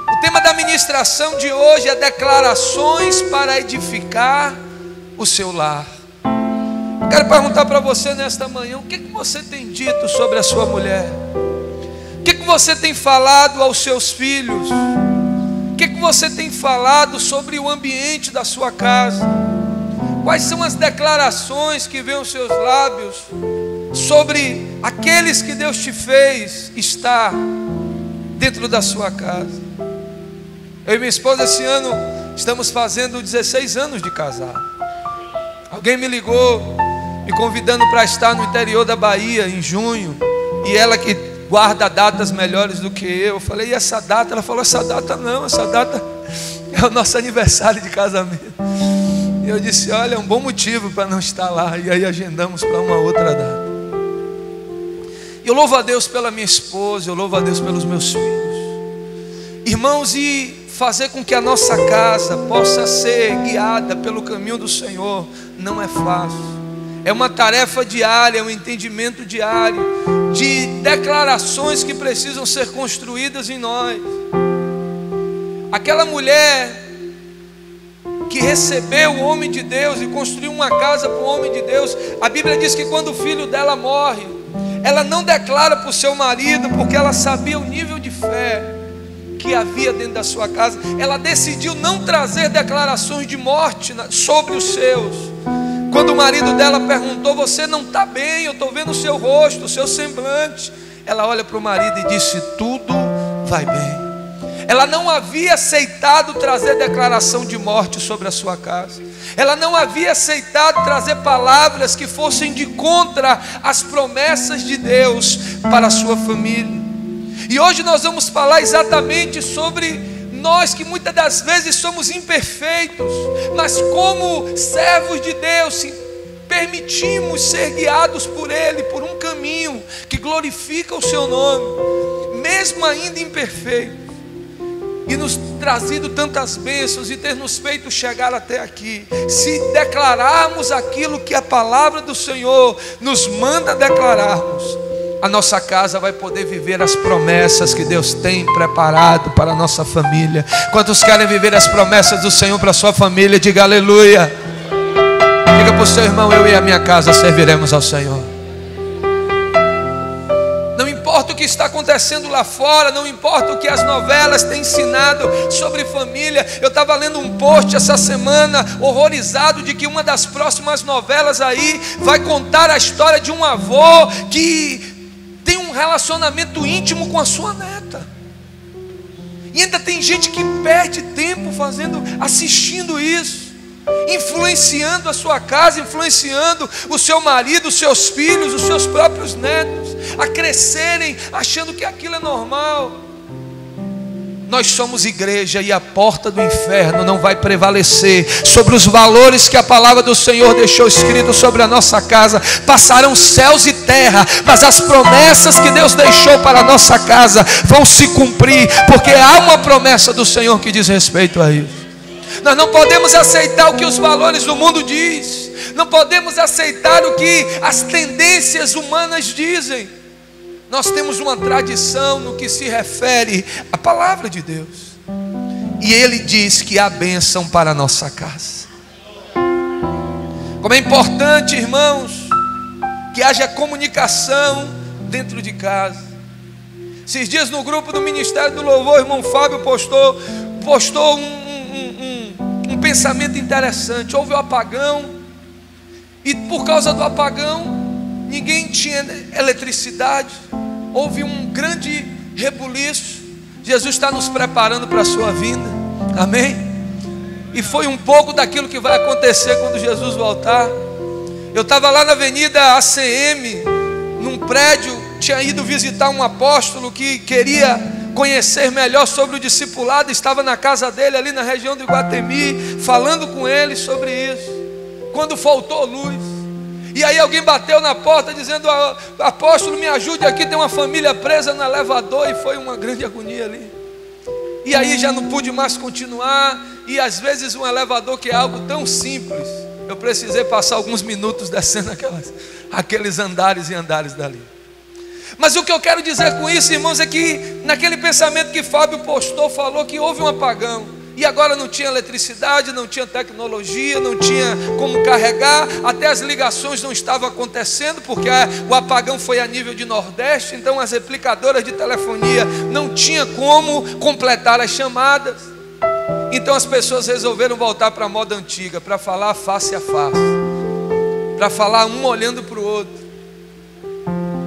O tema da ministração de hoje é declarações para edificar o seu lar. Eu quero perguntar para você nesta manhã: o que você tem dito sobre a sua mulher? O que você tem falado aos seus filhos? O que você tem falado sobre o ambiente da sua casa? Quais são as declarações que vêm aos seus lábios sobre aqueles que Deus te fez estar dentro da sua casa? Eu e minha esposa esse ano estamos fazendo 16 anos de casado. Alguém me ligou me convidando para estar no interior da Bahia em junho, e ela que guarda datas melhores do que eu falei: e essa data? Ela falou: essa data não, essa data é o nosso aniversário de casamento. E eu disse: olha, é um bom motivo para não estar lá. E aí agendamos para uma outra data. Eu louvo a Deus pela minha esposa, eu louvo a Deus pelos meus filhos, irmãos, e fazer com que a nossa casa possa ser guiada pelo caminho do Senhor não é fácil. É uma tarefa diária, é um entendimento diário de declarações que precisam ser construídas em nós. Aquela mulher que recebeu o homem de Deus e construiu uma casa para o homem de Deus, a Bíblia diz que quando o filho dela morre, ela não declara para o seu marido, porque ela sabia o nível de fé que havia dentro da sua casa. Ela decidiu não trazer declarações de morte sobre os seus. Quando o marido dela perguntou: você não está bem, eu estou vendo o seu rosto, o seu semblante, ela olha para o marido e disse: tudo vai bem. Ela não havia aceitado trazer declaração de morte sobre a sua casa. Ela não havia aceitado trazer palavras que fossem de contra as promessas de Deus para a sua família. E hoje nós vamos falar exatamente sobre nós, que muitas das vezes somos imperfeitos, mas como servos de Deus, se permitimos ser guiados por Ele, por um caminho que glorifica o seu nome, mesmo ainda imperfeito, e nos trazido tantas bênçãos e ter nos feito chegar até aqui. Se declararmos aquilo que a palavra do Senhor nos manda declararmos, a nossa casa vai poder viver as promessas que Deus tem preparado para a nossa família. Quantos querem viver as promessas do Senhor para a sua família? Diga aleluia. Diga para o seu irmão: eu e a minha casa serviremos ao Senhor. Não importa o que está acontecendo lá fora, não importa o que as novelas têm ensinado sobre família. Eu estava lendo um post essa semana, horrorizado, de que uma das próximas novelas aí vai contar a história de um avô que tem um relacionamento íntimo com a sua neta. E ainda tem gente que perde tempo assistindo isso, influenciando a sua casa, influenciando o seu marido, os seus filhos, os seus próprios netos a crescerem achando que aquilo é normal. Nós somos igreja, e a porta do inferno não vai prevalecer sobre os valores que a palavra do Senhor deixou escrito sobre a nossa casa. Passarão céus e terra, mas as promessas que Deus deixou para a nossa casa vão se cumprir, porque há uma promessa do Senhor que diz respeito a isso. Nós não podemos aceitar o que os valores do mundo dizem, não podemos aceitar o que as tendências humanas dizem. Nós temos uma tradição no que se refere à palavra de Deus, e Ele diz que há bênção para a nossa casa. Como é importante, irmãos, que haja comunicação dentro de casa. Esses dias no grupo do Ministério do Louvor, o irmão Fábio postou um pensamento interessante. Houve o apagão, e por causa do apagão ninguém tinha eletricidade, houve um grande rebuliço. Jesus está nos preparando para a sua vinda, amém? E foi um pouco daquilo que vai acontecer quando Jesus voltar. Eu estava lá na avenida ACM, num prédio, tinha ido visitar um apóstolo que queria conhecer melhor sobre o discipulado, estava na casa dele ali na região do Iguatemi, falando com ele sobre isso, quando faltou luz. E aí alguém bateu na porta dizendo: apóstolo, me ajude aqui, tem uma família presa no elevador. E foi uma grande agonia ali. E aí já não pude mais continuar. E às vezes um elevador, que é algo tão simples, Eu precisei passar alguns minutos descendo aqueles andares e andares dali. Mas o que eu quero dizer com isso, irmãos, é que naquele pensamento que Fábio postou, falou que houve um apagão. E agora não tinha eletricidade, não tinha tecnologia, não tinha como carregar, até as ligações não estavam acontecendo, porque o apagão foi a nível de Nordeste, então as replicadoras de telefonia não tinham como completar as chamadas. Então as pessoas resolveram voltar para a moda antiga, para falar face a face, para falar um olhando para o outro.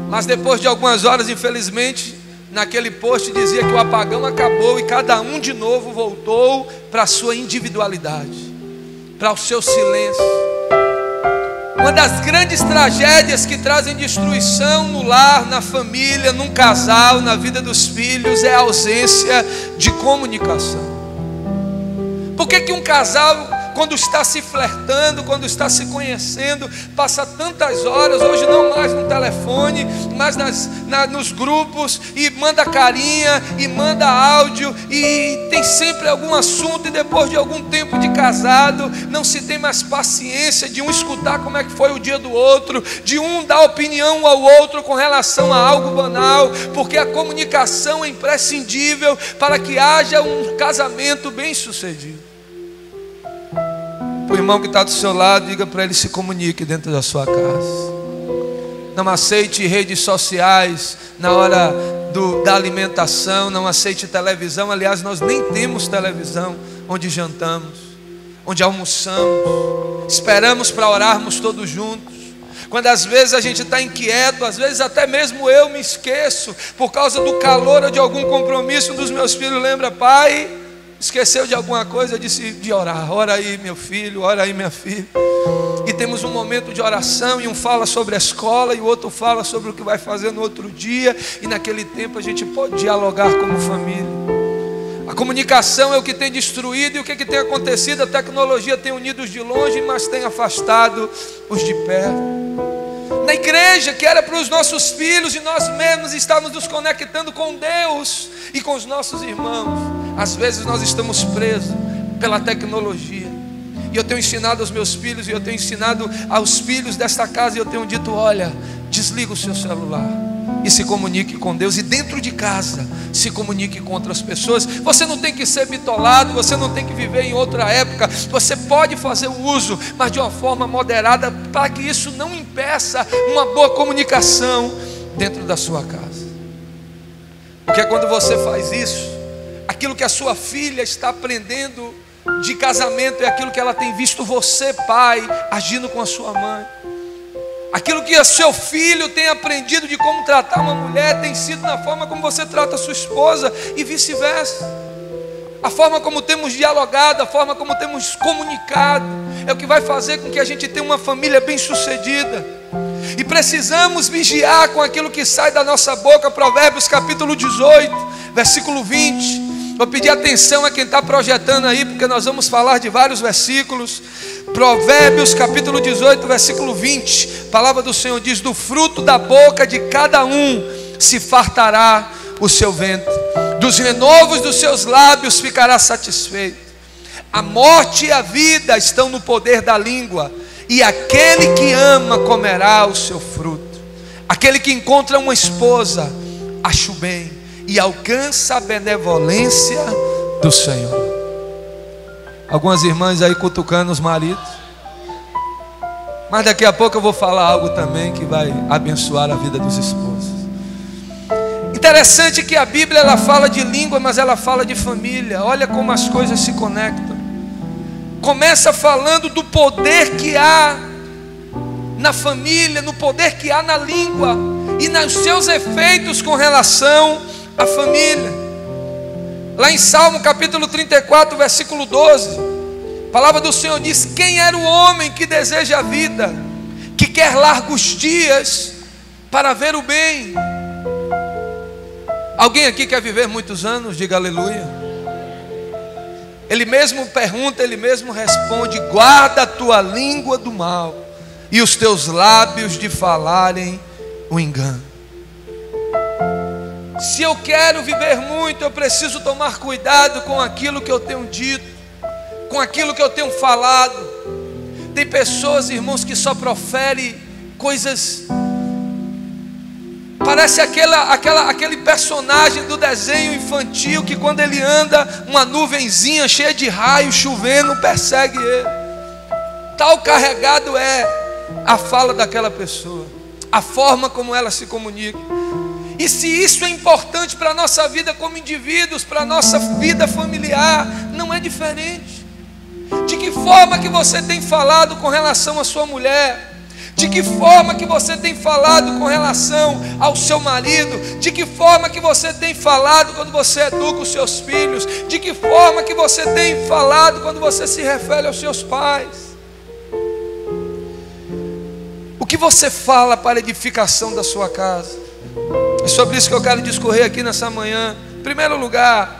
Mas depois de algumas horas, infelizmente, naquele post dizia que o apagão acabou e cada um de novo voltou para a sua individualidade, para o seu silêncio. Uma das grandes tragédias que trazem destruição no lar, na família, num casal, na vida dos filhos, é a ausência de comunicação. Por que um casal, quando está se flertando, quando está se conhecendo, passa tantas horas, hoje não mais no telefone, mas nos grupos, e manda carinha, e manda áudio, e tem sempre algum assunto, e depois de algum tempo de casado, não se tem mais paciência de um escutar como é que foi o dia do outro, de um dar opinião ao outro com relação a algo banal, porque a comunicação é imprescindível para que haja um casamento bem sucedido. O irmão que está do seu lado, diga para ele: se comunique dentro da sua casa. Não aceite redes sociais na hora da alimentação, não aceite televisão. Aliás, nós nem temos televisão onde jantamos, onde almoçamos. Esperamos para orarmos todos juntos. Quando às vezes a gente está inquieto, às vezes até mesmo eu me esqueço, por causa do calor ou de algum compromisso. Um dos meus filhos lembra: pai, esqueceu de alguma coisa? Eu disse: de orar. Ora aí, meu filho, ora aí, minha filha. E temos um momento de oração, e um fala sobre a escola, e o outro fala sobre o que vai fazer no outro dia, e naquele tempo a gente pode dialogar como família. A comunicação é o que tem destruído, e o que tem acontecido? A tecnologia tem unido os de longe, mas tem afastado os de perto. Na igreja, que era para os nossos filhos e nós mesmos estávamos nos conectando com Deus e com os nossos irmãos, às vezes nós estamos presos pela tecnologia. E eu tenho ensinado aos meus filhos, e eu tenho ensinado aos filhos desta casa, e eu tenho dito: olha, desliga o seu celular e se comunique com Deus. E dentro de casa, se comunique com outras pessoas. Você não tem que ser bitolado, você não tem que viver em outra época. Você pode fazer o uso, mas de uma forma moderada, para que isso não impeça uma boa comunicação dentro da sua casa. Porque quando você faz isso, aquilo que a sua filha está aprendendo de casamento é aquilo que ela tem visto você, pai, agindo com a sua mãe. Aquilo que o seu filho tem aprendido de como tratar uma mulher tem sido na forma como você trata a sua esposa, e vice-versa. A forma como temos dialogado, a forma como temos comunicado, é o que vai fazer com que a gente tenha uma família bem sucedida. E precisamos vigiar com aquilo que sai da nossa boca. Provérbios capítulo 18, versículo 20. Vou pedir atenção a quem está projetando aí, porque nós vamos falar de vários versículos. Provérbios capítulo 18, versículo 20. A palavra do Senhor diz: do fruto da boca de cada um se fartará o seu ventre, dos renovos dos seus lábios ficará satisfeito. A morte e a vida estão no poder da língua, e aquele que ama comerá o seu fruto. Aquele que encontra uma esposa acha o bem e alcança a benevolência do Senhor. Algumas irmãs aí cutucando os maridos, mas daqui a pouco eu vou falar algo também que vai abençoar a vida dos esposos. Interessante que a Bíblia, ela fala de língua, mas ela fala de família. Olha como as coisas se conectam. Começa falando do poder que há na família, no poder que há na língua e nos seus efeitos com relação à família. Lá em Salmo capítulo 34, versículo 12, a palavra do Senhor diz: quem era o homem que deseja a vida, que quer largos dias para ver o bem? Alguém aqui quer viver muitos anos? Diga aleluia. Ele mesmo pergunta, ele mesmo responde: guarda a tua língua do mal e os teus lábios de falarem o engano. Se eu quero viver muito, eu preciso tomar cuidado com aquilo que eu tenho dito, com aquilo que eu tenho falado. Tem pessoas, irmãos, que só proferem coisas. Parece aquele personagem do desenho infantil que quando ele anda, uma nuvenzinha cheia de raio chovendo persegue ele. Tal carregado é a fala daquela pessoa, a forma como ela se comunica. E se isso é importante para a nossa vida como indivíduos, para a nossa vida familiar, não é diferente. De que forma que você tem falado com relação à sua mulher? De que forma que você tem falado com relação ao seu marido? De que forma que você tem falado quando você educa os seus filhos? De que forma que você tem falado quando você se refere aos seus pais? O que você fala para a edificação da sua casa? É sobre isso que eu quero discorrer aqui nessa manhã. Em primeiro lugar,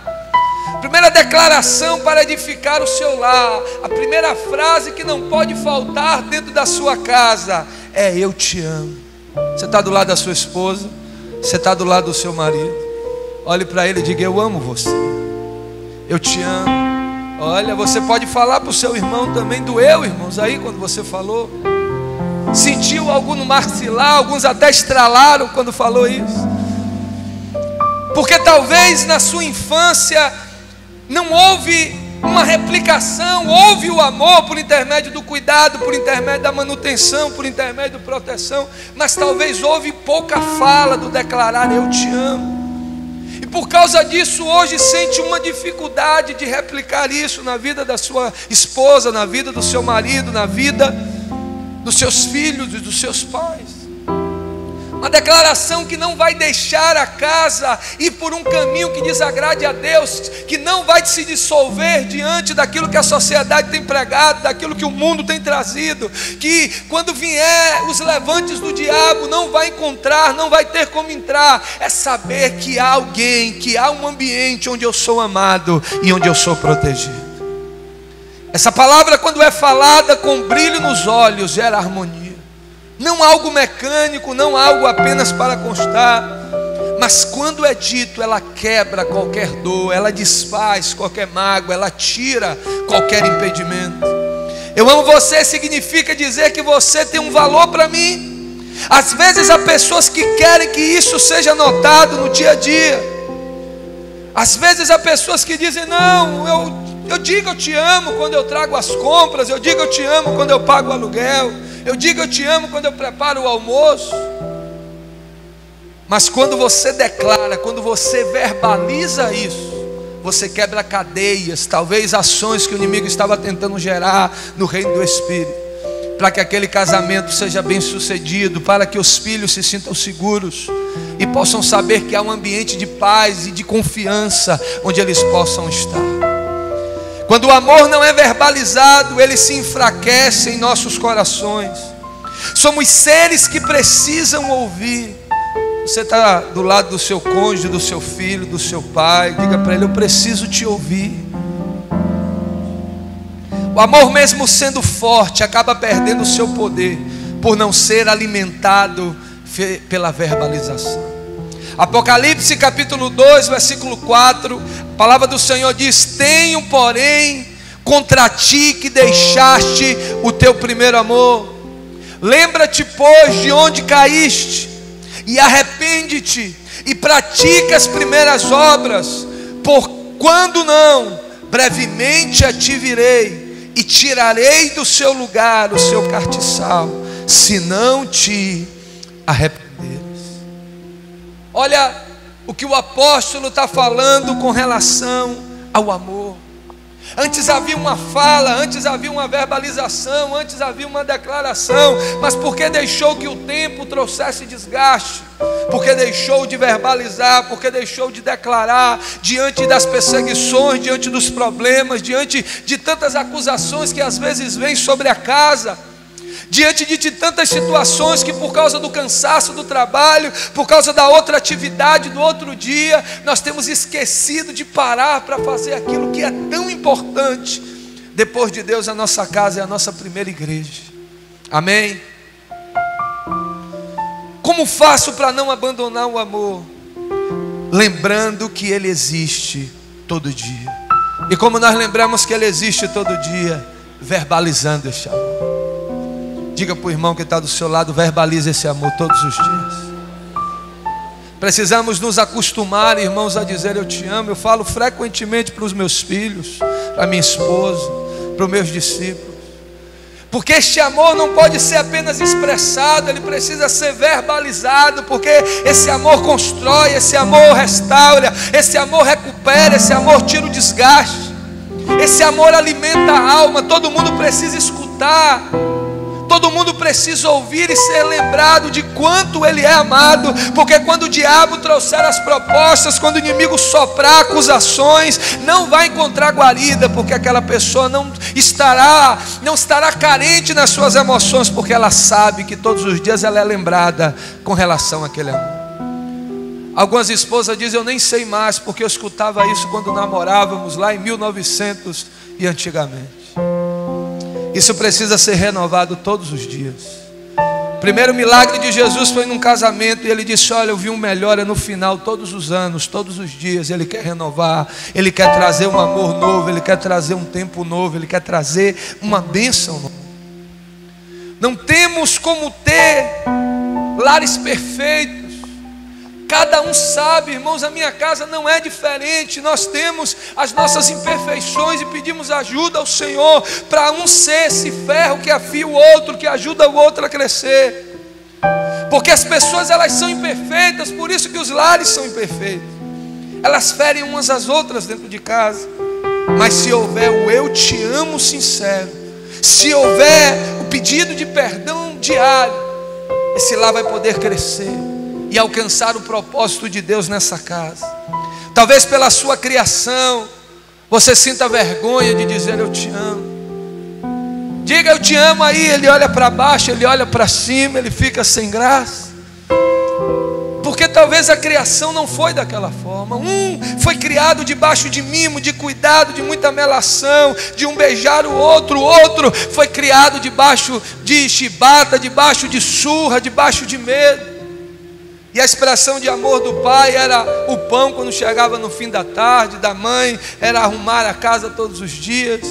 primeira declaração para edificar o seu lar, a primeira frase que não pode faltar dentro da sua casa é: eu te amo. Você está do lado da sua esposa, você está do lado do seu marido, olhe para ele e diga: eu amo você, eu te amo. Olha, você pode falar para o seu irmão também. Doeu, irmãos, aí quando você falou? Sentiu algo no maxilar? Alguns até estralaram quando falou isso, porque talvez na sua infância não houve uma replicação, houve o amor por intermédio do cuidado, por intermédio da manutenção, por intermédio da proteção, mas talvez houve pouca fala do declarar: eu te amo. E por causa disso hoje sente uma dificuldade de replicar isso na vida da sua esposa, na vida do seu marido, na vida dos seus filhos e dos seus pais. Uma declaração que não vai deixar a casa ir por um caminho que desagrade a Deus, que não vai se dissolver diante daquilo que a sociedade tem pregado, daquilo que o mundo tem trazido, que quando vier os levantes do diabo não vai encontrar, não vai ter como entrar. É saber que há alguém, que há um ambiente onde eu sou amado e onde eu sou protegido. Essa palavra, quando é falada com brilho nos olhos, gera harmonia. Não algo mecânico, não algo apenas para constar, mas quando é dito, ela quebra qualquer dor, ela desfaz qualquer mágoa, ela tira qualquer impedimento. Eu amo você significa dizer que você tem um valor para mim. Às vezes há pessoas que querem que isso seja notado no dia a dia. Às vezes há pessoas que dizem: não, eu digo eu te amo quando eu trago as compras, eu digo eu te amo quando eu pago o aluguel, eu digo eu te amo quando eu preparo o almoço. Mas quando você declara, quando você verbaliza isso, você quebra cadeias, talvez ações que o inimigo estava tentando gerar no reino do Espírito, para que aquele casamento seja bem sucedido, para que os filhos se sintam seguros e possam saber que há um ambiente de paz e de confiança onde eles possam estar. Quando o amor não é verbalizado, ele se enfraquece em nossos corações. Somos seres que precisam ouvir. Você está do lado do seu cônjuge, do seu filho, do seu pai, diga para ele: eu preciso te ouvir. O amor, mesmo sendo forte, acaba perdendo o seu poder por não ser alimentado pela verbalização. Apocalipse capítulo 2, versículo 4, a palavra do Senhor diz: tenho, porém, contra ti que deixaste o teu primeiro amor. Lembra-te, pois, de onde caíste, e arrepende-te, e pratica as primeiras obras, por quando não, brevemente a ti virei, e tirarei do seu lugar o seu castiçal, se não te arrependeres. Olha o que o apóstolo está falando com relação ao amor. Antes havia uma fala, antes havia uma verbalização, antes havia uma declaração, mas porque deixou que o tempo trouxesse desgaste, porque deixou de verbalizar, porque deixou de declarar, diante das perseguições, diante dos problemas, diante de tantas acusações que às vezes vêm sobre a casa, diante de tantas situações que por causa do cansaço do trabalho, por causa da outra atividade do outro dia, nós temos esquecido de parar para fazer aquilo que é tão importante. Depois de Deus, a nossa casa é a nossa primeira igreja. Amém? Como faço para não abandonar o amor? Lembrando que ele existe todo dia. E como nós lembramos que ele existe todo dia? Verbalizando este amor. Diga para o irmão que está do seu lado, verbalize esse amor todos os dias. Precisamos nos acostumar, irmãos, a dizer eu te amo. Eu falo frequentemente para os meus filhos, para minha esposa, para os meus discípulos. Porque este amor não pode ser apenas expressado, ele precisa ser verbalizado. Porque esse amor constrói, esse amor restaura, esse amor recupera, esse amor tira o desgaste. Esse amor alimenta a alma. Todo mundo precisa escutar. Todo mundo precisa ouvir e ser lembrado de quanto ele é amado. Porque quando o diabo trouxer as propostas, quando o inimigo soprar acusações, não vai encontrar guarida, porque aquela pessoa não estará carente nas suas emoções, porque ela sabe que todos os dias ela é lembrada com relação àquele amor. Algumas esposas dizem, eu nem sei mais, porque eu escutava isso quando namorávamos lá em 1900 e antigamente. Isso precisa ser renovado todos os dias. O primeiro milagre de Jesus foi num casamento, e ele disse, olha, eu vi um melhora no final, todos os anos, todos os dias. Ele quer renovar, ele quer trazer um amor novo, ele quer trazer um tempo novo, ele quer trazer uma bênção nova. Não temos como ter lares perfeitos. Cada um sabe, irmãos, a minha casa não é diferente. Nós temos as nossas imperfeições e pedimos ajuda ao Senhor para um ser esse ferro que afia o outro, que ajuda o outro a crescer. Porque as pessoas, elas são imperfeitas, por isso que os lares são imperfeitos. Elas ferem umas às outras dentro de casa. Mas se houver o eu te amo sincero, se houver o pedido de perdão diário, esse lar vai poder crescer e alcançar o propósito de Deus nessa casa. Talvez pela sua criação você sinta vergonha de dizer eu te amo. Diga eu te amo aí, ele olha para baixo, ele olha para cima, ele fica sem graça. Porque talvez a criação não foi daquela forma. Um foi criado debaixo de mimo, de cuidado, de muita melação, de um beijar o outro foi criado debaixo de chibata, debaixo de surra, debaixo de medo. E a expressão de amor do pai era o pão quando chegava no fim da tarde, da mãe era arrumar a casa todos os dias.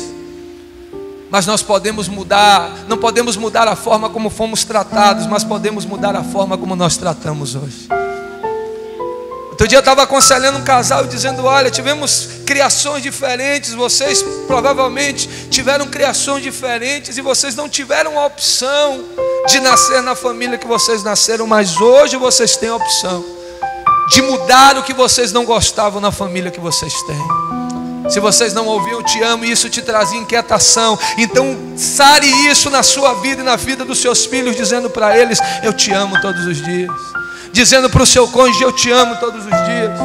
Mas nós podemos mudar, não podemos mudar a forma como fomos tratados, mas podemos mudar a forma como nós tratamos hoje. Outro dia eu estava aconselhando um casal e dizendo, olha, tivemos criações diferentes, vocês provavelmente tiveram criações diferentes e vocês não tiveram a opção de nascer na família que vocês nasceram, mas hoje vocês têm a opção de mudar o que vocês não gostavam na família que vocês têm. Se vocês não ouviam eu te amo e isso te trazia inquietação, então sare isso na sua vida e na vida dos seus filhos, dizendo para eles, eu te amo todos os dias. Dizendo para o seu cônjuge, eu te amo todos os dias.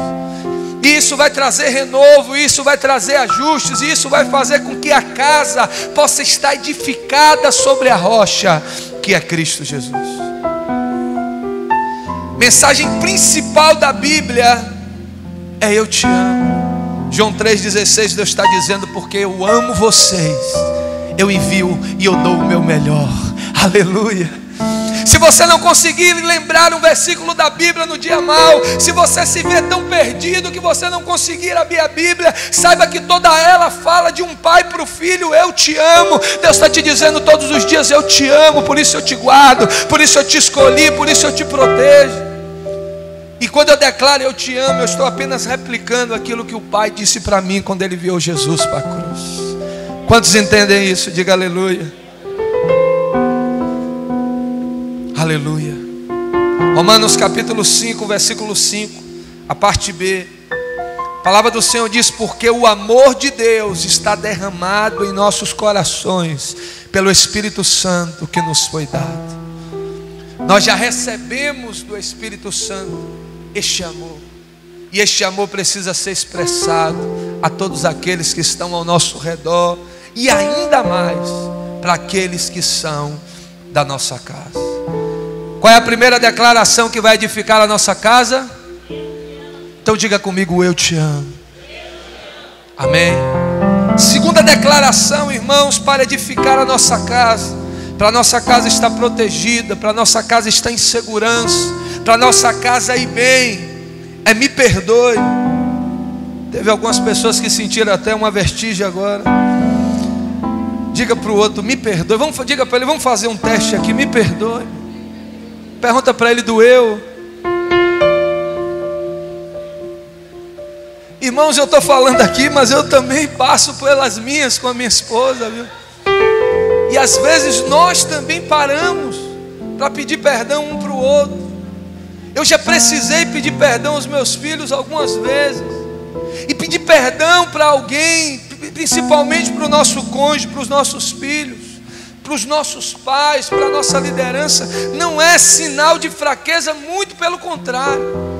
Isso vai trazer renovo, isso vai trazer ajustes, isso vai fazer com que a casa possa estar edificada sobre a rocha, que é Cristo Jesus. Mensagem principal da Bíblia é eu te amo. João 3,16, Deus está dizendo, porque eu amo vocês, eu envio e eu dou o meu melhor. Aleluia. Se você não conseguir lembrar um versículo da Bíblia no dia mau, se você se vê tão perdido que você não conseguir abrir a Bíblia, saiba que toda ela fala de um pai para o filho, eu te amo. Deus está te dizendo todos os dias, eu te amo, por isso eu te guardo, por isso eu te escolhi, por isso eu te protejo. E quando eu declaro eu te amo, eu estou apenas replicando aquilo que o pai disse para mim quando ele enviou Jesus para a cruz. Quantos entendem isso? Diga aleluia. Aleluia. Romanos capítulo 5, versículo 5, a parte B. A palavra do Senhor diz, porque o amor de Deus está derramado em nossos corações pelo Espírito Santo que nos foi dado. Nós já recebemos do Espírito Santo este amor, e este amor precisa ser expressado a todos aqueles que estão ao nosso redor, e ainda mais para aqueles que são da nossa casa. Qual é a primeira declaração que vai edificar a nossa casa? Então diga comigo, eu te amo. Amém. Segunda declaração, irmãos, para edificar a nossa casa, para a nossa casa estar protegida, para a nossa casa estar em segurança, para a nossa casa ir bem, é me perdoe. Teve algumas pessoas que sentiram até uma vertigem agora. Diga para o outro, me perdoe. Diga para ele, vamos fazer um teste aqui, me perdoe. Pergunta para ele, doeu? Irmãos, eu estou falando aqui, mas eu também passo pelas minhas com a minha esposa, viu? E às vezes nós também paramos para pedir perdão um para o outro. Eu já precisei pedir perdão aos meus filhos algumas vezes. E pedir perdão para alguém, principalmente para o nosso cônjuge, para os nossos filhos, para os nossos pais, para a nossa liderança, não é sinal de fraqueza, muito pelo contrário.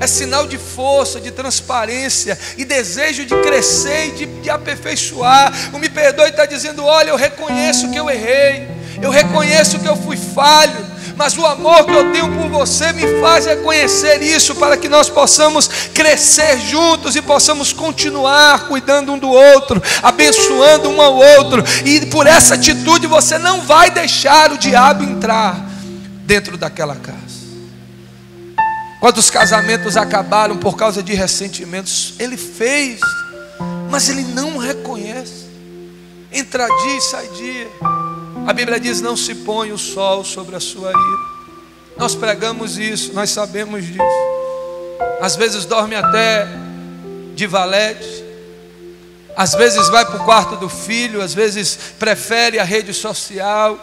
É sinal de força, de transparência e desejo de crescer e de aperfeiçoar. O me perdoe está dizendo, olha, eu reconheço que eu errei, eu reconheço que eu fui falho, mas o amor que eu tenho por você me faz reconhecer isso, para que nós possamos crescer juntos e possamos continuar cuidando um do outro, abençoando um ao outro. E por essa atitude você não vai deixar o diabo entrar dentro daquela casa. Quantos casamentos acabaram por causa de ressentimentos? Ele fez, mas ele não reconhece. Entra dia e sai dia. A Bíblia diz, não se põe o sol sobre a sua ira. Nós pregamos isso, nós sabemos disso. Às vezes dorme até de valete, às vezes vai para o quarto do filho, às vezes prefere a rede social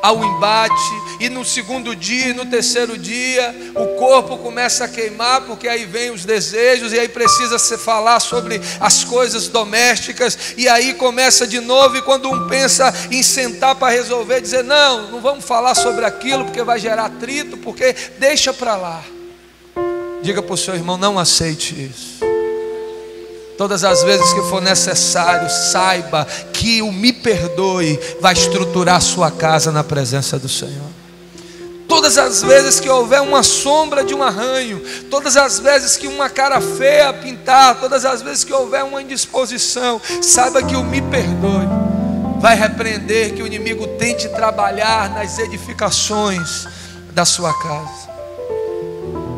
ao embate, e no segundo dia, no terceiro dia, o corpo começa a queimar, porque aí vem os desejos, e aí precisa se falar sobre as coisas domésticas, e aí começa de novo, e quando um pensa em sentar para resolver, dizer, não vamos falar sobre aquilo, porque vai gerar atrito, porque deixa para lá. Diga para o seu irmão, não aceite isso. Todas as vezes que for necessário, saiba que o me perdoe vai estruturar a sua casa na presença do Senhor. Todas as vezes que houver uma sombra de um arranho, todas as vezes que uma cara feia pintar, todas as vezes que houver uma indisposição, saiba que o me perdoe vai repreender que o inimigo tente trabalhar nas edificações da sua casa.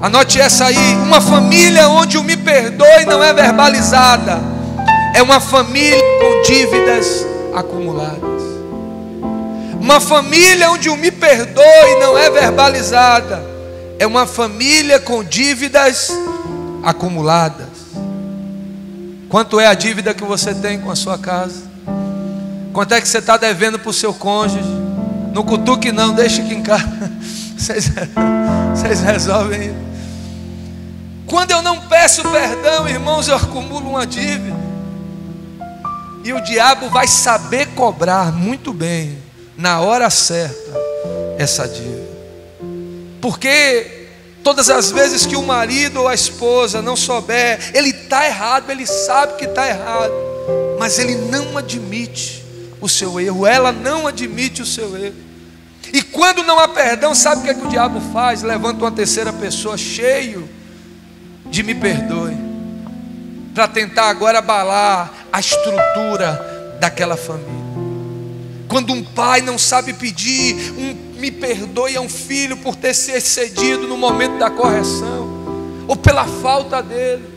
Anote essa aí, uma família onde o me perdoe não é verbalizada, é uma família com dívidas acumuladas. Uma família onde o me perdoe não é verbalizada, é uma família com dívidas acumuladas. Quanto é a dívida que você tem com a sua casa? Quanto é que você está devendo para o seu cônjuge? Não cutuque não, deixa aqui em casa. Vocês resolvem. Quando eu não peço perdão, irmãos, eu acumulo uma dívida. E o diabo vai saber cobrar muito bem, na hora certa, essa dívida. Porque todas as vezes que o marido ou a esposa não souber, ele está errado, ele sabe que está errado, mas ele não admite o seu erro, ela não admite o seu erro. E quando não há perdão, sabe o que é que o diabo faz? Levanta uma terceira pessoa cheio de me perdoe, para tentar agora abalar a estrutura daquela família. Quando um pai não sabe pedir um me perdoe a um filho por ter se excedido no momento da correção, ou pela falta dele,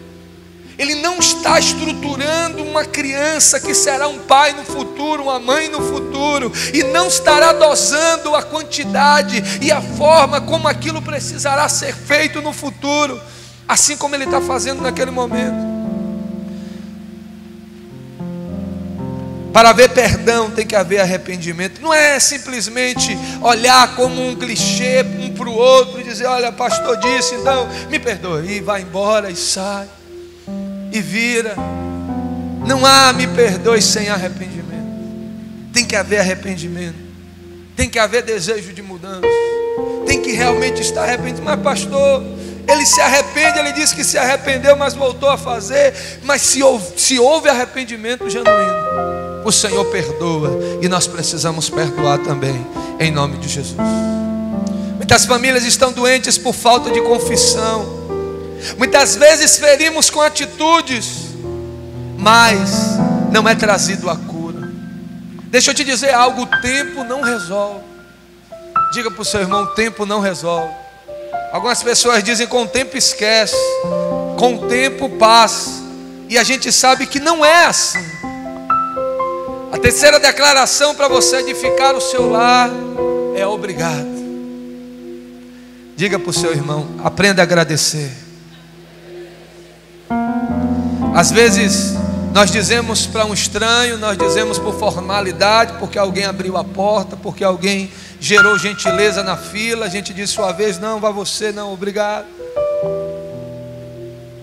ele não está estruturando uma criança que será um pai no futuro, uma mãe no futuro, e não estará dosando a quantidade e a forma como aquilo precisará ser feito no futuro, assim como ele está fazendo naquele momento. Para haver perdão tem que haver arrependimento. Não é simplesmente olhar como um clichê um para o outro e dizer, olha, pastor disse, então me perdoe, e vai embora e sai e vira. Não há me perdoe sem arrependimento. Tem que haver arrependimento, tem que haver desejo de mudança, tem que realmente estar arrependido. Mas pastor, ele se arrepende, ele disse que se arrependeu, mas voltou a fazer. Mas se houve arrependimento genuíno, o Senhor perdoa, e nós precisamos perdoar também, em nome de Jesus. Muitas famílias estão doentes por falta de confissão. Muitas vezes ferimos com atitudes, mas não é trazido a cura. Deixa eu te dizer algo, o tempo não resolve. Diga para o seu irmão, o tempo não resolve. Algumas pessoas dizem, com o tempo esquece, com o tempo passa, e a gente sabe que não é assim. A Terceira declaração para você edificar o seu lar é obrigado. Diga para o seu irmão: aprenda a agradecer. Às vezes nós dizemos para um estranho, nós dizemos por formalidade, porque alguém abriu a porta, porque alguém gerou gentileza na fila, a gente diz sua vez, não, vai você, não, obrigado.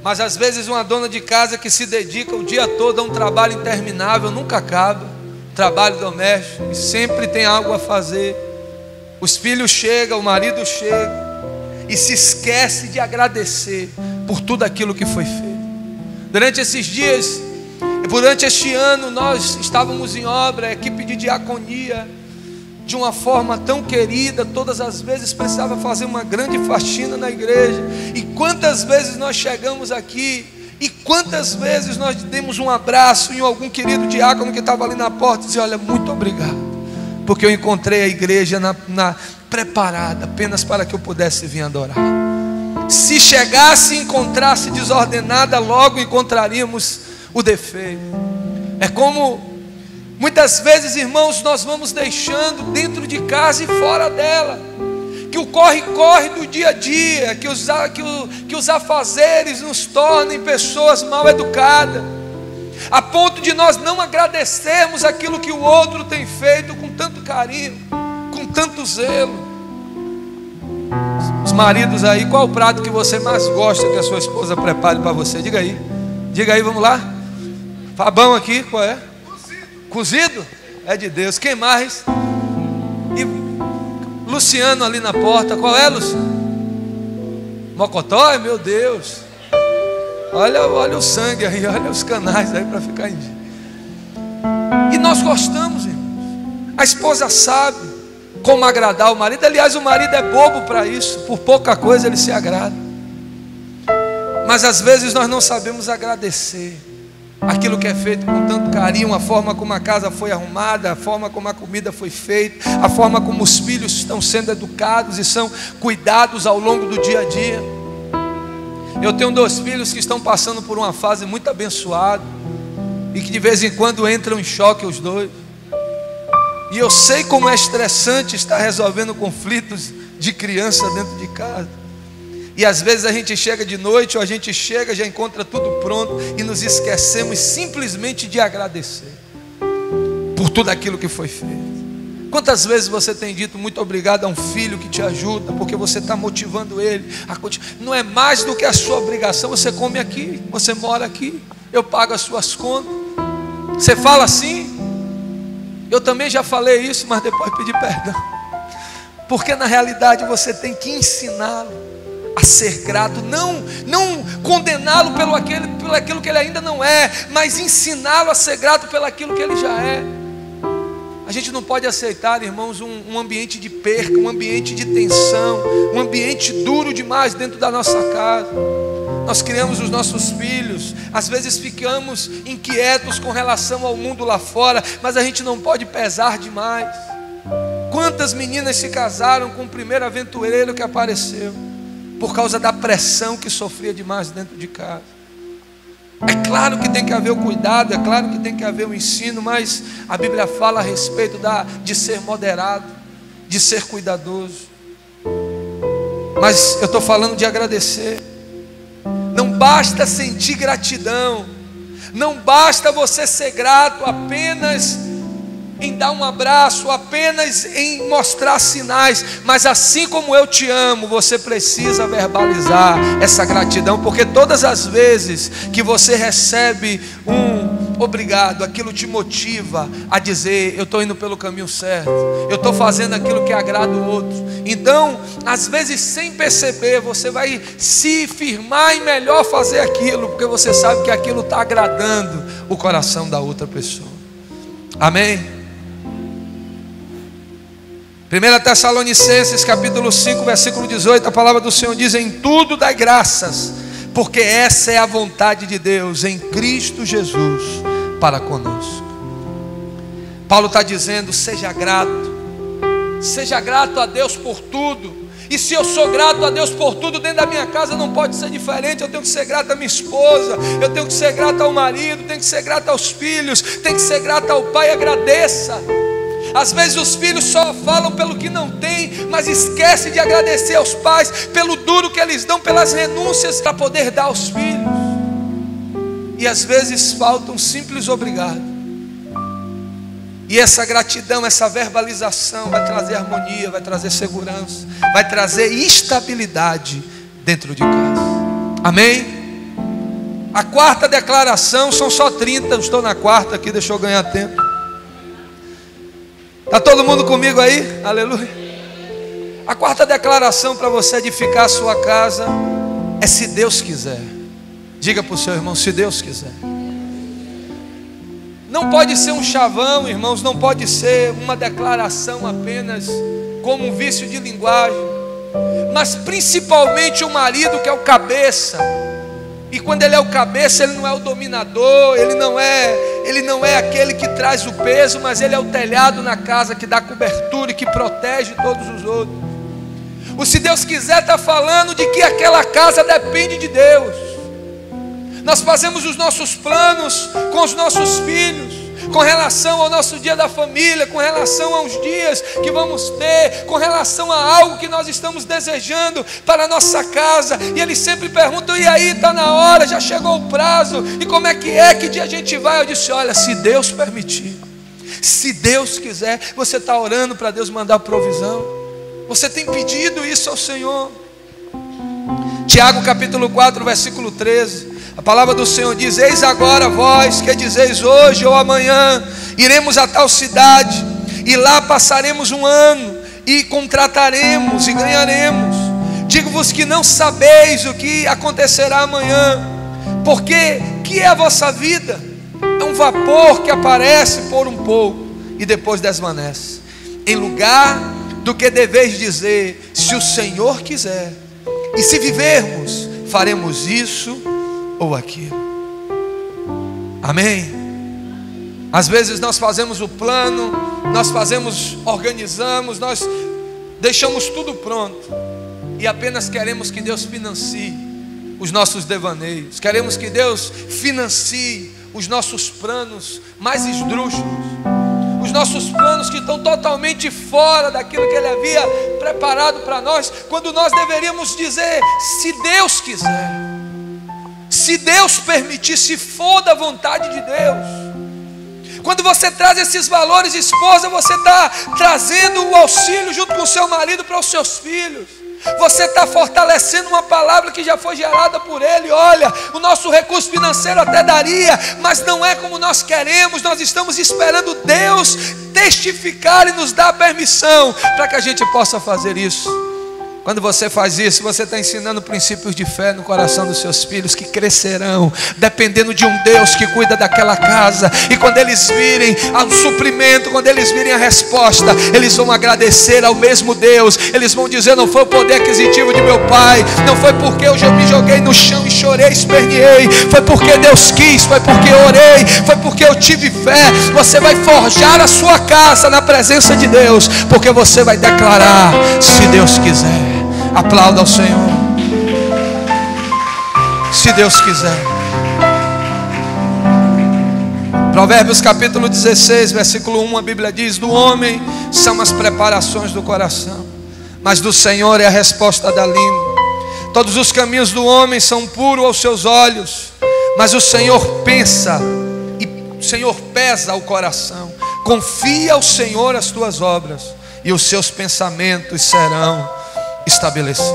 Mas às vezes uma dona de casa que se dedica o dia todo a um trabalho interminável, nunca acaba, trabalho doméstico, e sempre tem algo a fazer. Os filhos chegam, o marido chega, e se esquece de agradecer por tudo aquilo que foi feito. Durante esses dias, durante este ano, nós estávamos em obra, a equipe de diaconia, de uma forma tão querida, todas as vezes precisava fazer uma grande faxina na igreja. E quantas vezes nós chegamos aqui, e quantas vezes nós demos um abraço em algum querido diácono que estava ali na porta e dizia: olha, muito obrigado, porque eu encontrei a igreja preparada apenas para que eu pudesse vir adorar. Se chegasse e encontrasse desordenada, logo encontraríamos o defeito. É como muitas vezes, irmãos, nós vamos deixando dentro de casa e fora dela, que o corre-corre do dia a dia, que os afazeres nos tornem pessoas mal educadas, a ponto de nós não agradecermos aquilo que o outro tem feito com tanto carinho, com tanto zelo. Os maridos aí, qual o prato que você mais gosta que a sua esposa prepare para você? Diga aí, vamos lá. Fabão aqui, qual é? Cozido? É de Deus. Quem mais? E Luciano ali na porta, qual é, Luciano? Mocotó, meu Deus. Olha o sangue aí, olha os canais aí para ficar em dia. E nós gostamos, irmãos. A esposa sabe como agradar o marido. Aliás, o marido é bobo para isso, por pouca coisa ele se agrada. Mas às vezes nós não sabemos agradecer aquilo que é feito com tanto carinho, a forma como a casa foi arrumada, a forma como a comida foi feita, a forma como os filhos estão sendo educados e são cuidados ao longo do dia a dia. Eu tenho 2 filhos que estão passando por uma fase muito abençoada e que de vez em quando entram em choque os dois. E eu sei como é estressante estar resolvendo conflitos de criança dentro de casa. E às vezes a gente chega de noite, ou a gente chega, já encontra tudo pronto, e nos esquecemos simplesmente de agradecer por tudo aquilo que foi feito. Quantas vezes você tem dito muito obrigado a um filho que te ajuda, porque você está motivando ele a continuar? Não é mais do que a sua obrigação. Você come aqui, você mora aqui, eu pago as suas contas. Você fala assim? Eu também já falei isso, mas depois pedi perdão. Porque na realidade você tem que ensiná-lo a ser grato, não condená-lo pelo aquilo que ele ainda não é, mas ensiná-lo a ser grato pelo aquilo que ele já é. A gente não pode aceitar, irmãos, um ambiente de perca, um ambiente de tensão, um ambiente duro demais dentro da nossa casa. Nós criamos os nossos filhos, às vezes ficamos inquietos com relação ao mundo lá fora, mas a gente não pode pesar demais. Quantas meninas se casaram com o primeiro aventureiro que apareceu, por causa da pressão que sofria demais dentro de casa? É claro que tem que haver o cuidado, é claro que tem que haver o ensino, mas a Bíblia fala a respeito de ser moderado, de ser cuidadoso. Mas eu estou falando de agradecer. Não basta sentir gratidão, não basta você ser grato apenas em dar um abraço, apenas em mostrar sinais, mas assim como eu te amo, você precisa verbalizar essa gratidão, porque todas as vezes que você recebe um obrigado, aquilo te motiva a dizer: eu estou indo pelo caminho certo, eu estou fazendo aquilo que agrada o outro. Então, às vezes sem perceber, você vai se firmar em melhor fazer aquilo, porque você sabe que aquilo está agradando o coração da outra pessoa. Amém? 1 Tessalonicenses capítulo 5 versículo 18, a palavra do Senhor diz: em tudo dai graças, porque essa é a vontade de Deus em Cristo Jesus para conosco. Paulo está dizendo: seja grato a Deus por tudo. E se eu sou grato a Deus por tudo dentro da minha casa, não pode ser diferente. Eu tenho que ser grato à minha esposa, eu tenho que ser grato ao marido, tenho que ser grato aos filhos, tenho que ser grato ao pai. Agradeça. Às vezes os filhos só falam pelo que não tem, mas esquece de agradecer aos pais pelo duro que eles dão, pelas renúncias para poder dar aos filhos. E às vezes falta um simples obrigado. E essa gratidão, essa verbalização vai trazer harmonia, vai trazer segurança, vai trazer estabilidade dentro de casa. Amém? A quarta declaração, são só 30, eu estou na quarta aqui, deixa eu ganhar tempo. Está todo mundo comigo aí? Aleluia. A quarta declaração para você edificar a sua casa é se Deus quiser. Diga para o seu irmão, se Deus quiser. Não pode ser um chavão, irmãos, não pode ser uma declaração apenas como um vício de linguagem, mas principalmente o marido, que é o cabeça. E quando ele é o cabeça, ele não é o dominador, ele não é aquele que traz o peso, mas ele é o telhado na casa, que dá cobertura e que protege todos os outros. O se Deus quiser está falando de que aquela casa depende de Deus. Nós fazemos os nossos planos com os nossos filhos, com relação ao nosso dia da família, com relação aos dias que vamos ter, com relação a algo que nós estamos desejando para a nossa casa. E eles sempre perguntam: e aí, está na hora, já chegou o prazo, e como é, que dia a gente vai? Eu disse: olha, se Deus permitir, se Deus quiser. Você está orando para Deus mandar provisão? Você tem pedido isso ao Senhor? Tiago capítulo 4, versículo 13, a palavra do Senhor diz: eis agora vós que dizeis hoje ou amanhã iremos a tal cidade, e lá passaremos um ano, e contrataremos e ganharemos. Digo-vos que não sabeis o que acontecerá amanhã, porque que é a vossa vida? É um vapor que aparece por um pouco e depois desvanece. Em lugar do que deveis dizer: se o Senhor quiser, e se vivermos, faremos isso ou aquilo. Amém? Às vezes nós fazemos o plano, nós organizamos, nós deixamos tudo pronto e apenas queremos que Deus financie os nossos devaneios, queremos que Deus financie os nossos planos mais esdrúxulos, os nossos planos que estão totalmente fora daquilo que Ele havia preparado para nós, quando nós deveríamos dizer: se Deus quiser, se Deus permitir, se for da vontade de Deus. Quando você traz esses valores, esposa, você está trazendo o auxílio junto com o seu marido para os seus filhos. Você está fortalecendo uma palavra que já foi gerada por Ele. Olha, o nosso recurso financeiro até daria, mas não é como nós queremos. Nós estamos esperando Deus testificar e nos dar a permissão para que a gente possa fazer isso. Quando você faz isso, você está ensinando princípios de fé no coração dos seus filhos, que crescerão dependendo de um Deus que cuida daquela casa. E quando eles virem o suprimento, quando eles virem a resposta, eles vão agradecer ao mesmo Deus. Eles vão dizer: não foi o poder aquisitivo de meu pai, não foi porque eu me joguei no chão e chorei, esperneei, foi porque Deus quis, foi porque eu orei, foi porque eu tive fé. Você vai forjar a sua casa na presença de Deus, porque você vai declarar: se Deus quiser. Aplauda ao Senhor. Se Deus quiser. Provérbios capítulo 16, versículo 1, a Bíblia diz: do homem são as preparações do coração, mas do Senhor é a resposta da língua. Todos os caminhos do homem são puros aos seus olhos, mas o Senhor pensa e o Senhor pesa o coração. Confia ao Senhor as tuas obras, e os seus pensamentos serão estabelecidos.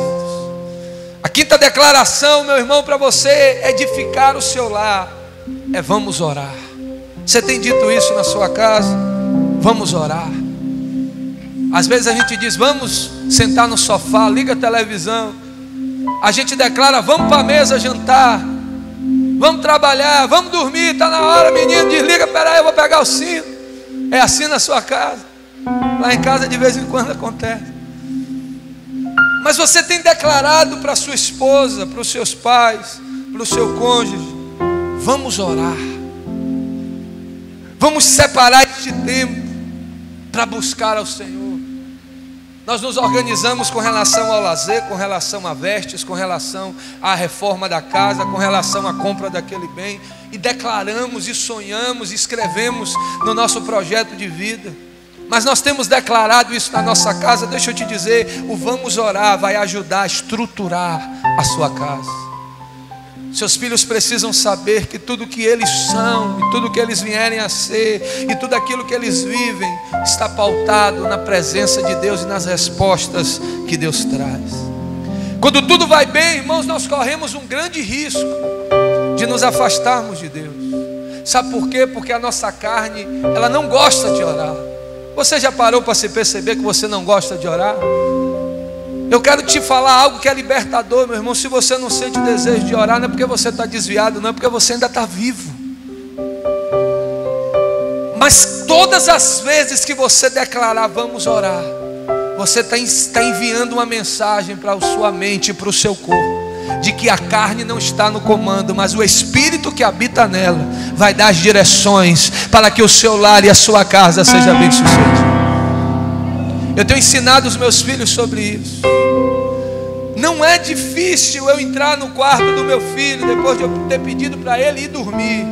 A quinta declaração, meu irmão, para você edificar o seu lar é: vamos orar. Você tem dito isso na sua casa? Vamos orar. Às vezes a gente diz: vamos sentar no sofá, liga a televisão. A gente declara: vamos para a mesa jantar, vamos trabalhar, vamos dormir, está na hora, menino, desliga, peraí, eu vou pegar o sino. É assim na sua casa? Lá em casa de vez em quando acontece. Mas você tem declarado para sua esposa, para os seus pais, para o seu cônjuge: vamos orar, vamos separar este tempo para buscar ao Senhor. Nós nos organizamos com relação ao lazer, com relação a vestes, com relação à reforma da casa, com relação à compra daquele bem, e declaramos e sonhamos e escrevemos no nosso projeto de vida. Mas nós temos declarado isso na nossa casa. Deixa eu te dizer, o Vamos Orar vai ajudar a estruturar a sua casa. Seus filhos precisam saber que tudo que eles são, e tudo que eles vierem a ser, e tudo aquilo que eles vivem, está pautado na presença de Deus e nas respostas que Deus traz. Quando tudo vai bem, irmãos, nós corremos um grande risco de nos afastarmos de Deus. Sabe por quê? Porque a nossa carne, ela não gosta de orar. Você já parou para se perceber que você não gosta de orar? Eu quero te falar algo que é libertador, meu irmão. Se você não sente desejo de orar, não é porque você está desviado, não, é porque você ainda está vivo. Mas todas as vezes que você declarar vamos orar, você está enviando uma mensagem para a sua mente e para o seu corpo, de que a carne não está no comando, mas o Espírito que habita nela vai dar as direções para que o seu lar e a sua casa seja bem sucedido. Eu tenho ensinado os meus filhos sobre isso. Não é difícil eu entrar no quarto do meu filho, depois de eu ter pedido para ele ir dormir,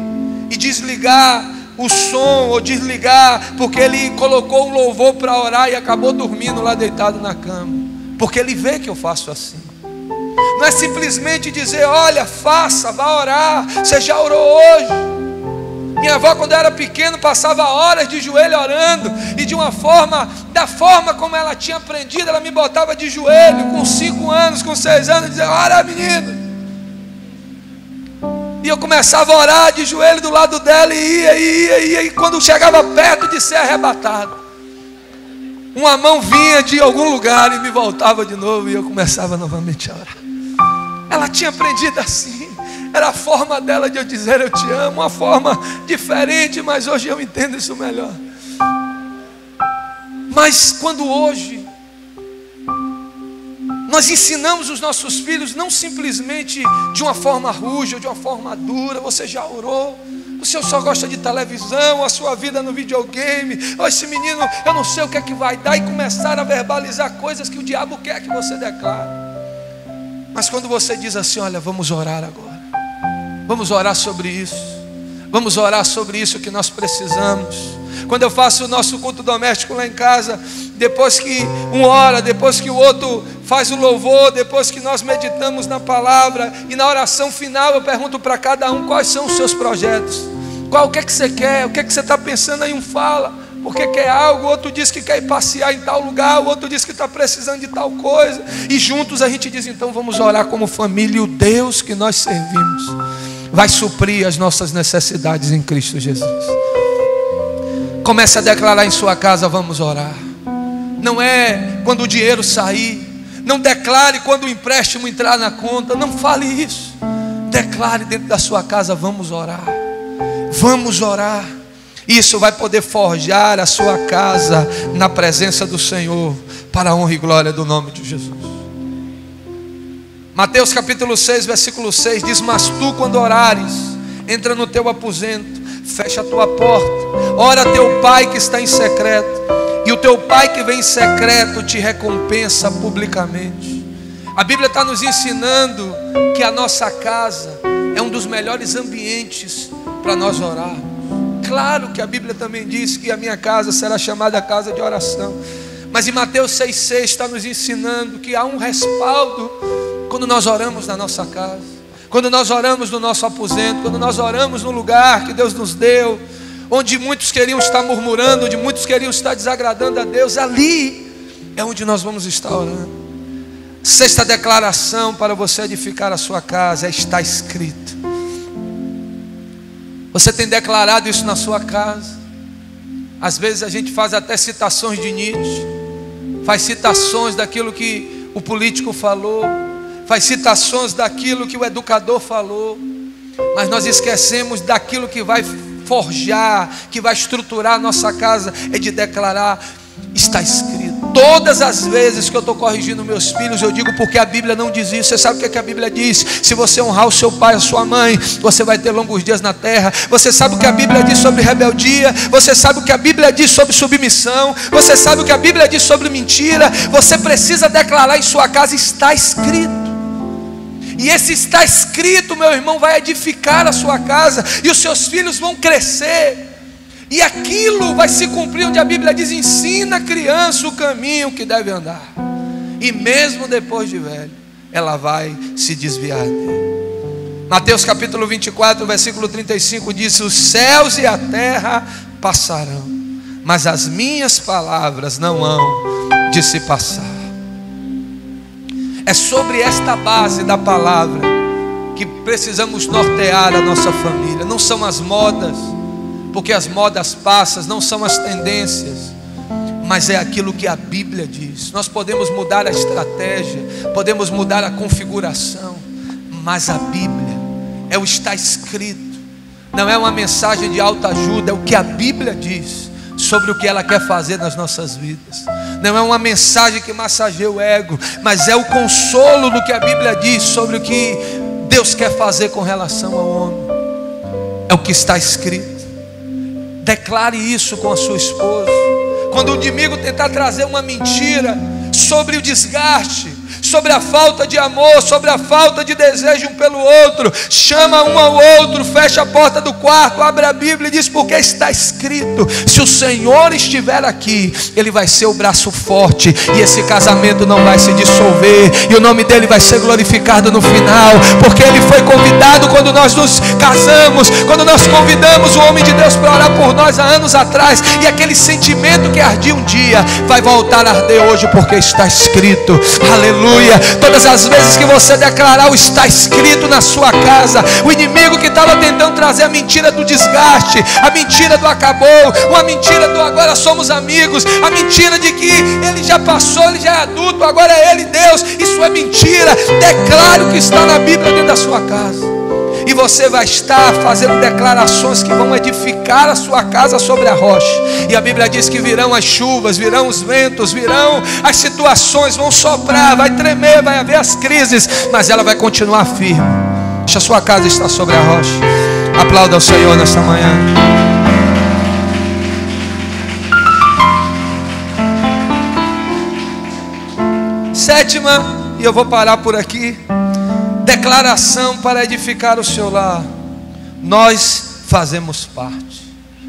e desligar o som, ou desligar, porque ele colocou um louvor para orar e acabou dormindo lá deitado na cama, porque ele vê que eu faço assim. Não é simplesmente dizer, olha, faça, vá orar, você já orou hoje. Minha avó, quando eu era pequeno, passava horas de joelho orando, e de uma forma, da forma como ela tinha aprendido, ela me botava de joelho com 5 anos, com 6 anos, dizia, ora menino. E eu começava a orar de joelho do lado dela, e ia, e quando chegava perto de ser arrebatado, uma mão vinha de algum lugar e me voltava de novo, e eu começava novamente a orar. Ela tinha aprendido assim. Era a forma dela de eu dizer eu te amo, uma forma diferente, mas hoje eu entendo isso melhor. Mas quando hoje nós ensinamos os nossos filhos, não simplesmente de uma forma rude ou de uma forma dura, você já orou, o senhor só gosta de televisão, a sua vida no videogame, ou esse menino, eu não sei o que é que vai dar, e começar a verbalizar coisas que o diabo quer que você declare. Mas quando você diz assim, olha, vamos orar agora, vamos orar sobre isso, vamos orar sobre isso que nós precisamos. Quando eu faço o nosso culto doméstico lá em casa, depois que um ora, depois que o outro faz o louvor, depois que nós meditamos na palavra, e na oração final eu pergunto para cada um quais são os seus projetos, o que é que você quer, o que é que você está pensando. Aí um fala porque quer algo, o outro diz que quer ir passear em tal lugar, o outro diz que está precisando de tal coisa, e juntos a gente diz, então vamos orar como família, e o Deus que nós servimos vai suprir as nossas necessidades em Cristo Jesus. Comece a declarar em sua casa, vamos orar. Não é quando o dinheiro sair, não declare quando o empréstimo entrar na conta, não fale isso. Declare dentro da sua casa, vamos orar. Vamos orar. Isso vai poder forjar a sua casa na presença do Senhor, para a honra e glória do nome de Jesus. Mateus capítulo 6, versículo 6 diz, mas tu quando orares, entra no teu aposento, fecha a tua porta, ora a teu pai que está em secreto, e o teu pai que vem em secreto te recompensa publicamente. A Bíblia está nos ensinando que a nossa casa é um dos melhores ambientes para nós orarmos. Claro que a Bíblia também diz que a minha casa será chamada casa de oração, mas em Mateus 6,6 está nos ensinando que há um respaldo quando nós oramos na nossa casa, quando nós oramos no nosso aposento, quando nós oramos no lugar que Deus nos deu, onde muitos queriam estar murmurando, onde muitos queriam estar desagradando a Deus, ali é onde nós vamos estar orando. Sexta declaração para você edificar a sua casa, está escrito. Você tem declarado isso na sua casa? Às vezes a gente faz até citações de Nietzsche, faz citações daquilo que o político falou, faz citações daquilo que o educador falou, mas nós esquecemos daquilo que vai forjar, que vai estruturar a nossa casa, é de declarar, está escrito. Todas as vezes que eu estou corrigindo meus filhos, eu digo porque a Bíblia não diz isso. Você sabe o que é que a Bíblia diz? Se você honrar o seu pai e a sua mãe, você vai ter longos dias na terra. Você sabe o que a Bíblia diz sobre rebeldia? Você sabe o que a Bíblia diz sobre submissão? Você sabe o que a Bíblia diz sobre mentira? Você precisa declarar em sua casa: está escrito. E esse está escrito, meu irmão, vai edificar a sua casa, e os seus filhos vão crescer. E aquilo vai se cumprir onde a Bíblia diz: ensina a criança o caminho que deve andar, e mesmo depois de velho, ela vai se desviar dele. Mateus capítulo 24, versículo 35 diz: os céus e a terra passarão, mas as minhas palavras não hão de se passar. É sobre esta base da palavra que precisamos nortear a nossa família. Não são as modas, porque as modas passam, não são as tendências, mas é aquilo que a Bíblia diz. Nós podemos mudar a estratégia, podemos mudar a configuração, mas a Bíblia é o está escrito. Não é uma mensagem de autoajuda, é o que a Bíblia diz sobre o que ela quer fazer nas nossas vidas. Não é uma mensagem que massageia o ego, mas é o consolo do que a Bíblia diz sobre o que Deus quer fazer com relação ao homem. É o que está escrito. Declare isso com a sua esposa. Quando o inimigo tentar trazer uma mentira sobre o desgaste, sobre a falta de amor, sobre a falta de desejo um pelo outro, chama um ao outro, fecha a porta do quarto, abre a Bíblia e diz: porque está escrito, se o Senhor estiver aqui, Ele vai ser o braço forte, e esse casamento não vai se dissolver, e o nome dele vai ser glorificado no final, porque ele foi convidado quando nós nos casamos, quando nós convidamos o homem de Deus para orar por nós há anos atrás, e aquele sentimento que ardia um dia, vai voltar a arder hoje, porque está escrito. Aleluia. Todas as vezes que você declarar o está escrito na sua casa, o inimigo que estava tentando trazer a mentira do desgaste, a mentira do acabou, uma mentira do agora somos amigos, a mentira de que ele já passou, ele já é adulto, agora é ele Deus, isso é mentira. Declare o que está na Bíblia dentro da sua casa, e você vai estar fazendo declarações que vão edificar a sua casa sobre a rocha. E a Bíblia diz que virão as chuvas, virão os ventos, virão as situações, vão soprar, vai tremer, vai haver as crises, mas ela vai continuar firme. Deixa a sua casa estar sobre a rocha. Aplauda ao Senhor nesta manhã. Sétima, e eu vou parar por aqui. Declaração para edificar o seu lar. Nós fazemos parte.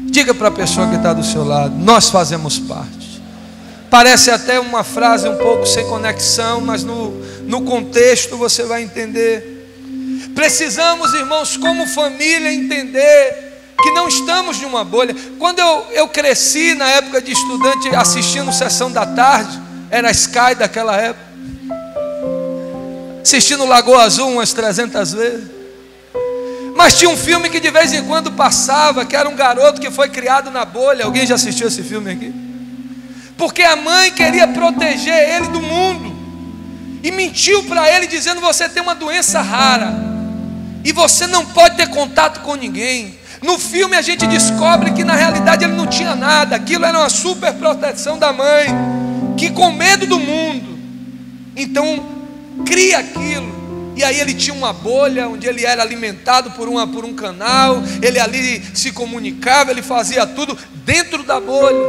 Diga para a pessoa que está do seu lado: nós fazemos parte. Parece até uma frase um pouco sem conexão, mas no contexto você vai entender. Precisamos, irmãos, como família, entender que não estamos em uma bolha. Quando eu cresci na época de estudante, assistindo Sessão da Tarde, era Sky daquela época, assistindo Lagoa Azul umas 300 vezes. Mas tinha um filme que de vez em quando passava, que era um garoto que foi criado na bolha. Alguém já assistiu esse filme aqui? Porque a mãe queria proteger ele do mundo, e mentiu para ele dizendo: você tem uma doença rara, e você não pode ter contato com ninguém. No filme a gente descobre que na realidade ele não tinha nada. Aquilo era uma super proteção da mãe, que com medo do mundo, então cria aquilo. E aí ele tinha uma bolha onde ele era alimentado por um canal, ele ali se comunicava, ele fazia tudo dentro da bolha.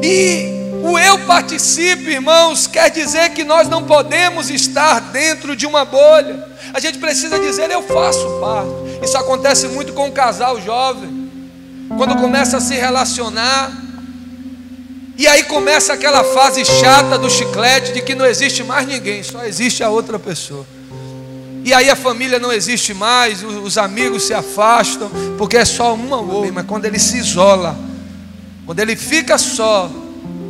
E o eu participe, irmãos, quer dizer que nós não podemos estar dentro de uma bolha. A gente precisa dizer: eu faço parte. Isso acontece muito com um casal jovem, quando começa a se relacionar, e aí começa aquela fase chata do chiclete, de que não existe mais ninguém, só existe a outra pessoa. E aí a família não existe mais, os amigos se afastam, porque é só um ao outro. Mas quando ele se isola, quando ele fica só,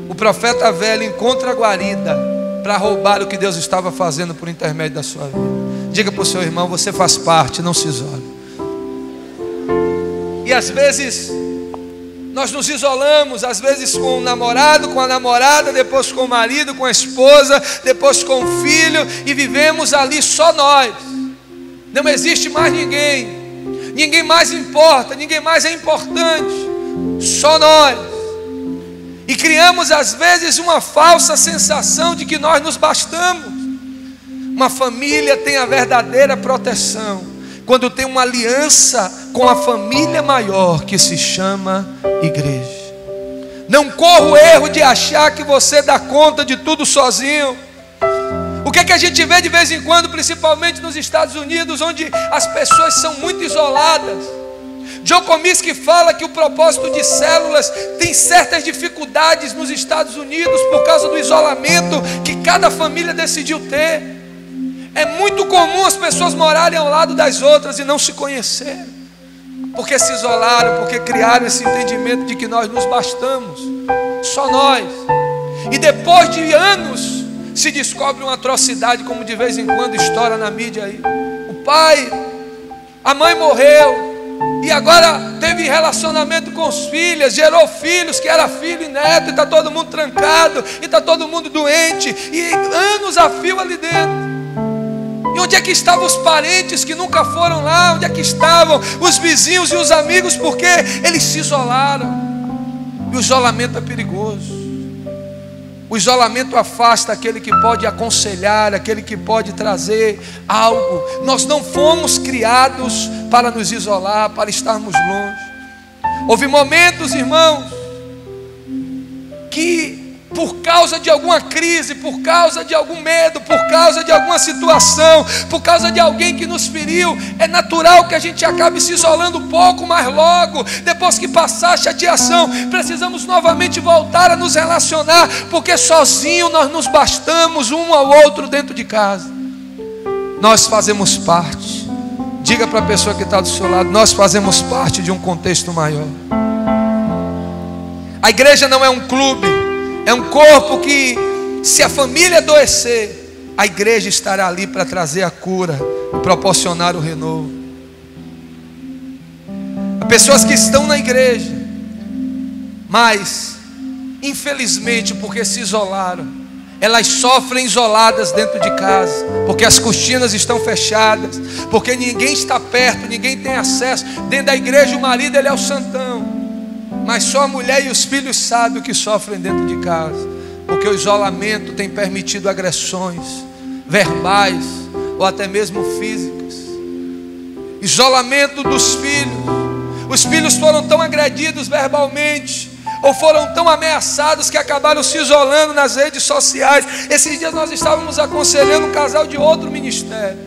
o profeta velho encontra a guarida para roubar o que Deus estava fazendo por intermédio da sua vida. Diga para o seu irmão: você faz parte, não se isole. E às vezes nós nos isolamos, às vezes com o namorado, com a namorada, depois com o marido, com a esposa, depois com o filho, e vivemos ali só nós. Não existe mais ninguém, ninguém mais importa, ninguém mais é importante, só nós. E criamos às vezes uma falsa sensação de que nós nos bastamos. Uma família tem a verdadeira proteção quando tem uma aliança com a família maior que se chama igreja. Não corra o erro de achar que você dá conta de tudo sozinho. O que é que a gente vê de vez em quando, principalmente nos Estados Unidos, onde as pessoas são muito isoladas? John Comiskey fala que o propósito de células tem certas dificuldades nos Estados Unidos por causa do isolamento que cada família decidiu ter. É muito comum as pessoas morarem ao lado das outras e não se conhecerem, porque se isolaram, porque criaram esse entendimento de que nós nos bastamos, só nós. E depois de anos se descobre uma atrocidade, como de vez em quando estoura na mídia aí. O pai, a mãe morreu, e agora teve relacionamento com os filhos, gerou filhos, que era filho e neto, e está todo mundo trancado, e está todo mundo doente, e anos a fio ali dentro. E onde é que estavam os parentes que nunca foram lá? Onde é que estavam os vizinhos e os amigos? Porque eles se isolaram. E o isolamento é perigoso. O isolamento afasta aquele que pode aconselhar, aquele que pode trazer algo. Nós não fomos criados para nos isolar, para estarmos longe. Houve momentos, irmãos, que por causa de alguma crise, por causa de algum medo, por causa de alguma situação, por causa de alguém que nos feriu, é natural que a gente acabe se isolando um pouco, mas logo, depois que passar a chateação, precisamos novamente voltar a nos relacionar, porque sozinho nós nos bastamos um ao outro dentro de casa. Nós fazemos parte. Diga para a pessoa que está do seu lado: nós fazemos parte de um contexto maior. A igreja não é um clube, é um corpo que, se a família adoecer, a igreja estará ali para trazer a cura e proporcionar o renovo. Há pessoas que estão na igreja, mas infelizmente, porque se isolaram, elas sofrem isoladas dentro de casa, porque as cortinas estão fechadas, porque ninguém está perto, ninguém tem acesso. Dentro da igreja o marido, ele é o santão, mas só a mulher e os filhos sabem o que sofrem dentro de casa, porque o isolamento tem permitido agressões verbais ou até mesmo físicas. Isolamento dos filhos. Os filhos foram tão agredidos verbalmente, ou foram tão ameaçados, que acabaram se isolando nas redes sociais. Esses dias nós estávamos aconselhando um casal de outro ministério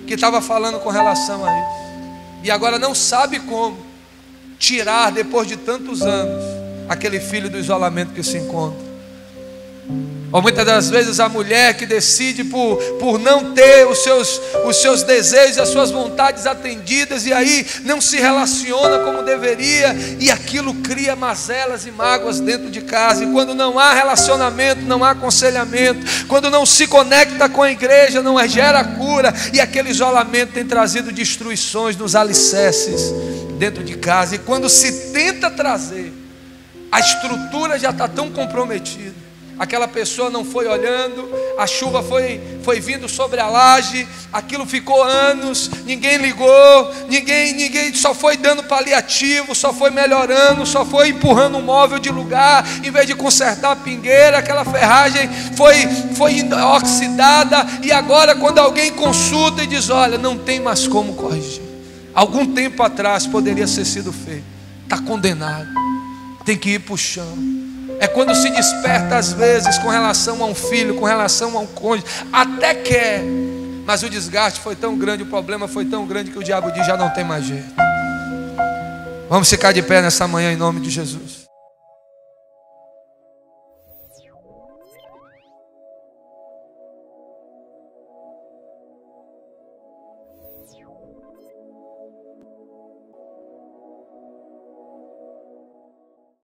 que estava falando com relação a isso, e agora não sabe como tirar, depois de tantos anos, aquele filho do isolamento que se encontra. Ou muitas das vezes a mulher que decide por não ter os seus desejos, as suas vontades atendidas, e aí não se relaciona como deveria, e aquilo cria mazelas e mágoas dentro de casa. E quando não há relacionamento, não há aconselhamento, quando não se conecta com a igreja, não gera cura, e aquele isolamento tem trazido destruições nos alicerces dentro de casa. E quando se tenta trazer, a estrutura já está tão comprometida. Aquela pessoa não foi olhando, a chuva foi vindo sobre a laje, aquilo ficou anos, ninguém ligou, ninguém só foi dando paliativo, só foi melhorando, só foi empurrando um móvel de lugar, em vez de consertar a pingueira, aquela ferragem foi oxidada, e agora quando alguém consulta e diz: olha, não tem mais como corrigir, algum tempo atrás poderia ter sido feito, está condenado, tem que ir para o chão. É quando se desperta às vezes com relação a um filho, com relação a um cônjuge, até quer, mas o desgaste foi tão grande, o problema foi tão grande que o diabo diz: já não tem mais jeito. Vamos ficar de pé nessa manhã em nome de Jesus.